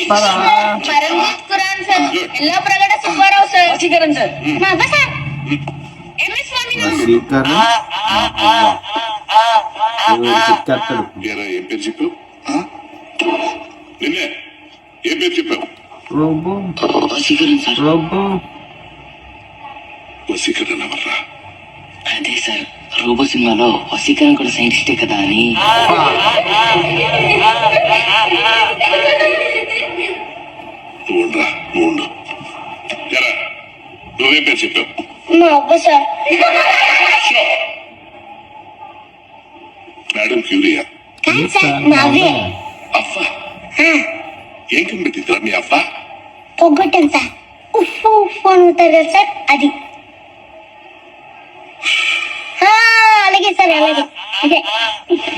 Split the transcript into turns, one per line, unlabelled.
Paramjit Khuran sir, Yellapragada Subbarao sir, Vaseegaran sir, మా అబ్బా sir, MS Swaminathan.
Vaseegaran
ఏం పేరు చెప్పావు? నిన్నే ఏం పేరు చెప్పావు?
Robot
Vaseegaran sir.
Robot
Vaseegaran ఎవర్రా?
అదే సార్, రోబో సినిమాలో వసీకరణ్ కూడా సైంటిస్టే కదా అని.
నువ్వుండ్రా, నువ్వుండు. ఎరా నువ్వేం పేరు చెప్పావు?
మా అబ్బా సార్.
మేడం క్యూరియా?
కాదు సార్, నావే.
అవ్వా ఏం కనిపెట్టిద్దిరా మీ అవ్వ?
పొగొట్టాను సార్, ఉఫ్ ఉఫ్ అని ఉంటారు కదా సార్, అది. అలాగే సార్, అలాగే అదే.
ఇది